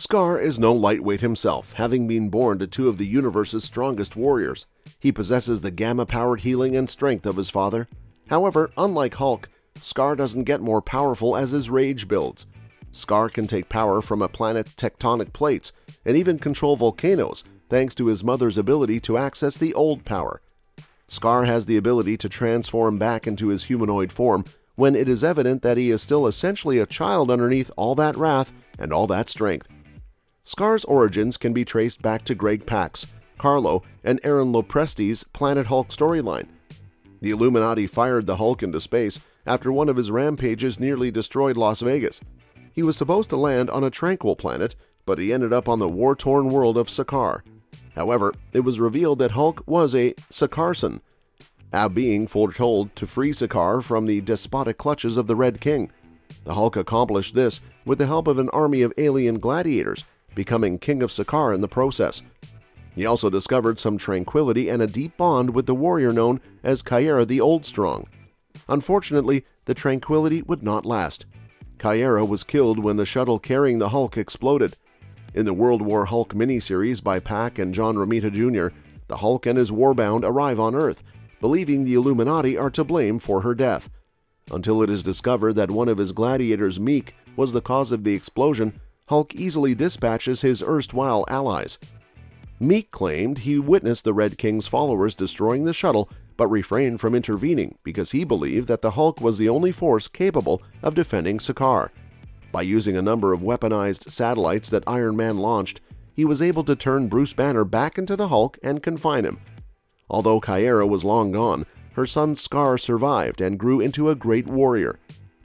Skaar is no lightweight himself, having been born to two of the universe's strongest warriors. He possesses the gamma-powered healing and strength of his father. However, unlike Hulk, Skaar doesn't get more powerful as his rage builds. Skaar can take power from a planet's tectonic plates and even control volcanoes, thanks to his mother's ability to access the old power. Skaar has the ability to transform back into his humanoid form when it is evident that he is still essentially a child underneath all that wrath and all that strength. Skaar's origins can be traced back to Greg Pak's, Carlo, and Aaron Lopresti's Planet Hulk storyline. The Illuminati fired the Hulk into space after one of his rampages nearly destroyed Las Vegas. He was supposed to land on a tranquil planet, but he ended up on the war-torn world of Skaar. However, it was revealed that Hulk was a Skaarson, a being foretold to free Skaar from the despotic clutches of the Red King. The Hulk accomplished this with the help of an army of alien gladiators, becoming King of Skaar in the process. He also discovered some tranquility and a deep bond with the warrior known as Caiera the Old Strong. Unfortunately, the tranquility would not last. Caiera was killed when the shuttle carrying the Hulk exploded. In the World War Hulk miniseries by Pak and John Romita Jr., the Hulk and his Warbound arrive on Earth, believing the Illuminati are to blame for her death. Until it is discovered that one of his gladiators, Meek, was the cause of the explosion, Hulk easily dispatches his erstwhile allies. Meek claimed he witnessed the Red King's followers destroying the shuttle, but refrained from intervening because he believed that the Hulk was the only force capable of defending Skaar. By using a number of weaponized satellites that Iron Man launched, he was able to turn Bruce Banner back into the Hulk and confine him. Although Caiera was long gone, her son Skaar survived and grew into a great warrior.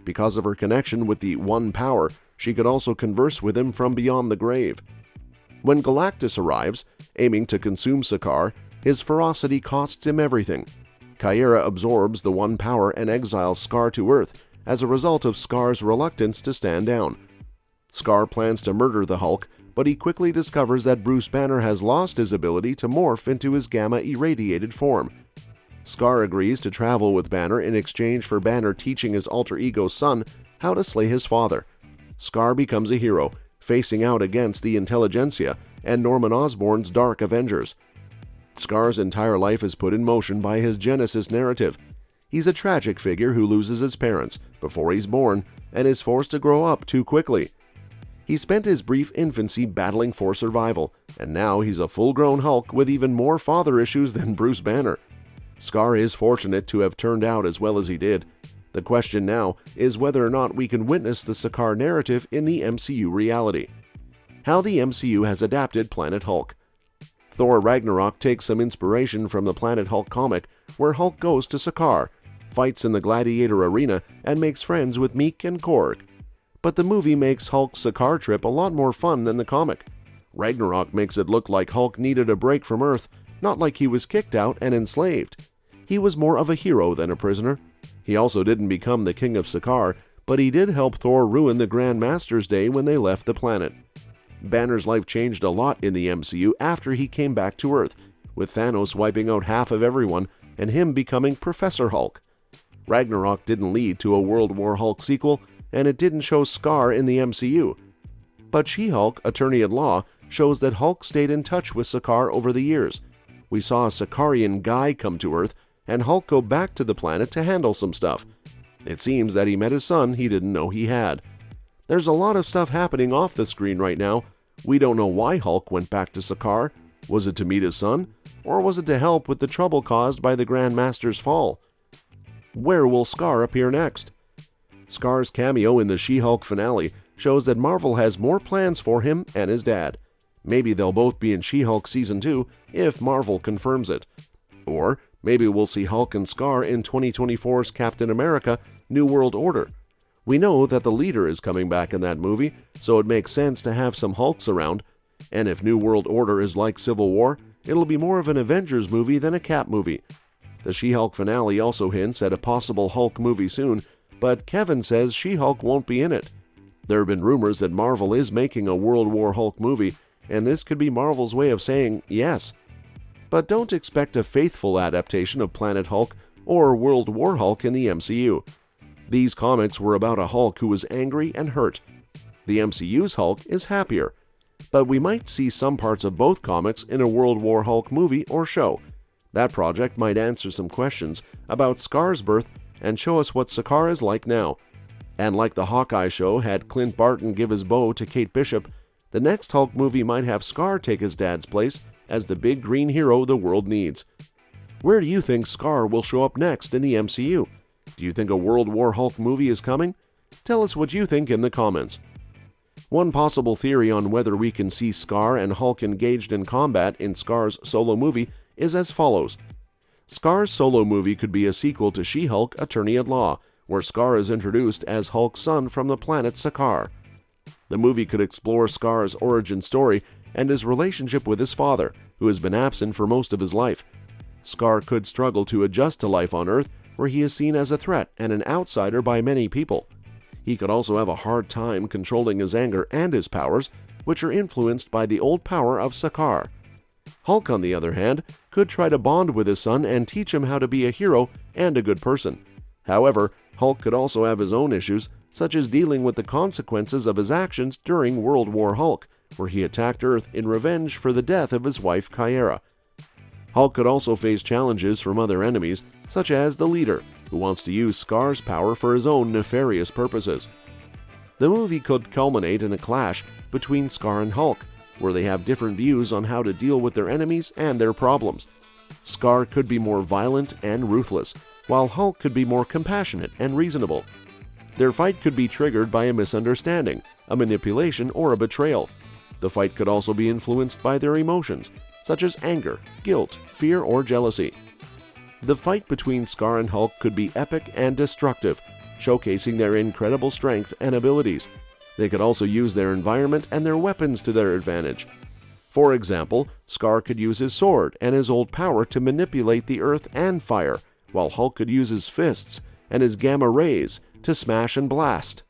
Because of her connection with the One Power, she could also converse with him from beyond the grave. When Galactus arrives, aiming to consume Skaar, his ferocity costs him everything. Caiera absorbs the One Power and exiles Skaar to Earth as a result of Skaar's reluctance to stand down. Skaar plans to murder the Hulk, but he quickly discovers that Bruce Banner has lost his ability to morph into his gamma-irradiated form. Skaar agrees to travel with Banner in exchange for Banner teaching his alter ego son how to slay his father. Skaar becomes a hero, facing out against the Intelligentsia and Norman Osborn's Dark Avengers. Skaar's entire life is put in motion by his Genesis narrative. He's a tragic figure who loses his parents before he's born and is forced to grow up too quickly. He spent his brief infancy battling for survival, and now he's a full-grown Hulk with even more father issues than Bruce Banner. Skaar is fortunate to have turned out as well as he did. The question now is whether or not we can witness the Skaar narrative in the MCU reality. How the MCU has adapted Planet Hulk. Thor Ragnarok takes some inspiration from the Planet Hulk comic, where Hulk goes to Skaar, fights in the gladiator arena, and makes friends with Meek and Korg. But the movie makes Hulk's Skaar trip a lot more fun than the comic. Ragnarok makes it look like Hulk needed a break from Earth, not like he was kicked out and enslaved. He was more of a hero than a prisoner. He also didn't become the king of Skaar, but he did help Thor ruin the Grand Master's Day when they left the planet. Banner's life changed a lot in the MCU after he came back to Earth, with Thanos wiping out half of everyone and him becoming Professor Hulk. Ragnarok didn't lead to a World War Hulk sequel, and it didn't show Skaar in the MCU. But She-Hulk, Attorney-at-Law, shows that Hulk stayed in touch with Skaar over the years. We saw a Skaarian guy come to Earth, and Hulk go back to the planet to handle some stuff. It seems that he met his son he didn't know he had. There's a lot of stuff happening off the screen right now. We don't know why Hulk went back to Skaar. Was it to meet his son? Or was it to help with the trouble caused by the Grand Master's fall? Where will Skaar appear next? Skaar's cameo in the She-Hulk finale shows that Marvel has more plans for him and his dad. Maybe they'll both be in She-Hulk Season 2 if Marvel confirms it. Or maybe we'll see Hulk and Skaar in 2024's Captain America: New World Order. We know that the leader is coming back in that movie, so it makes sense to have some Hulks around. And if New World Order is like Civil War, it'll be more of an Avengers movie than a Cap movie. The She-Hulk finale also hints at a possible Hulk movie soon, but Kevin says She-Hulk won't be in it. There have been rumors that Marvel is making a World War Hulk movie, and this could be Marvel's way of saying yes. But don't expect a faithful adaptation of Planet Hulk or World War Hulk in the MCU. These comics were about a Hulk who was angry and hurt. The MCU's Hulk is happier. but we might see some parts of both comics in a World War Hulk movie or show. That project might answer some questions about Skaar's birth and show us what Skaar is like now. And like the Hawkeye show had Clint Barton give his bow to Kate Bishop, the next Hulk movie might have Skaar take his dad's place as the big green hero the world needs. Where do you think Skaar will show up next in the MCU? Do you think a World War Hulk movie is coming? Tell us what you think in the comments. One possible theory on whether we can see Skaar and Hulk engaged in combat in Skaar's solo movie is as follows. Skaar's solo movie could be a sequel to She-Hulk Attorney-at-Law, where Skaar is introduced as Hulk's son from the planet Skaar. The movie could explore Skaar's origin story and his relationship with his father, who has been absent for most of his life. Skaar could struggle to adjust to life on Earth, where he is seen as a threat and an outsider by many people. He could also have a hard time controlling his anger and his powers, which are influenced by the old power of Skaar. Hulk, on the other hand, could try to bond with his son and teach him how to be a hero and a good person. However, Hulk could also have his own issues, such as dealing with the consequences of his actions during World War Hulk, where he attacked Earth in revenge for the death of his wife Caiera. Hulk could also face challenges from other enemies, such as the Leader, who wants to use Skaar's power for his own nefarious purposes. The movie could culminate in a clash between Skaar and Hulk, where they have different views on how to deal with their enemies and their problems. Skaar could be more violent and ruthless, while Hulk could be more compassionate and reasonable. Their fight could be triggered by a misunderstanding, a manipulation, or a betrayal. The fight could also be influenced by their emotions, such as anger, guilt, fear, or jealousy. The fight between Skaar and Hulk could be epic and destructive, showcasing their incredible strength and abilities. They could also use their environment and their weapons to their advantage. For example, Skaar could use his sword and his old power to manipulate the earth and fire, while Hulk could use his fists and his gamma rays to smash and blast.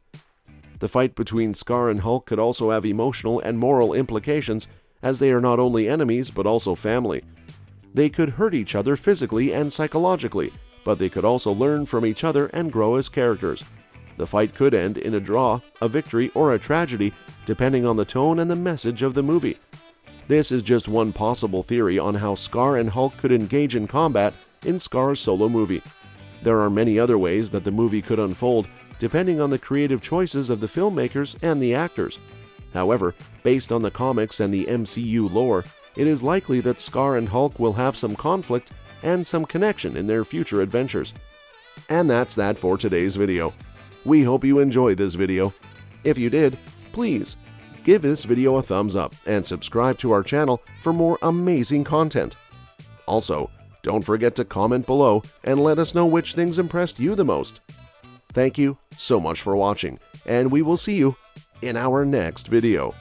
The fight between Skaar and Hulk could also have emotional and moral implications, as they are not only enemies but also family. They could hurt each other physically and psychologically, but they could also learn from each other and grow as characters. The fight could end in a draw, a victory, or a tragedy, depending on the tone and the message of the movie. This is just one possible theory on how Skaar and Hulk could engage in combat in Skaar's solo movie. There are many other ways that the movie could unfold, depending on the creative choices of the filmmakers and the actors. However, based on the comics and the MCU lore, it is likely that Skaar and Hulk will have some conflict and some connection in their future adventures. And that's that for today's video. We hope you enjoyed this video. If you did, please give this video a thumbs up and subscribe to our channel for more amazing content. Also, don't forget to comment below and let us know which things impressed you the most. Thank you so much for watching, and we will see you in our next video.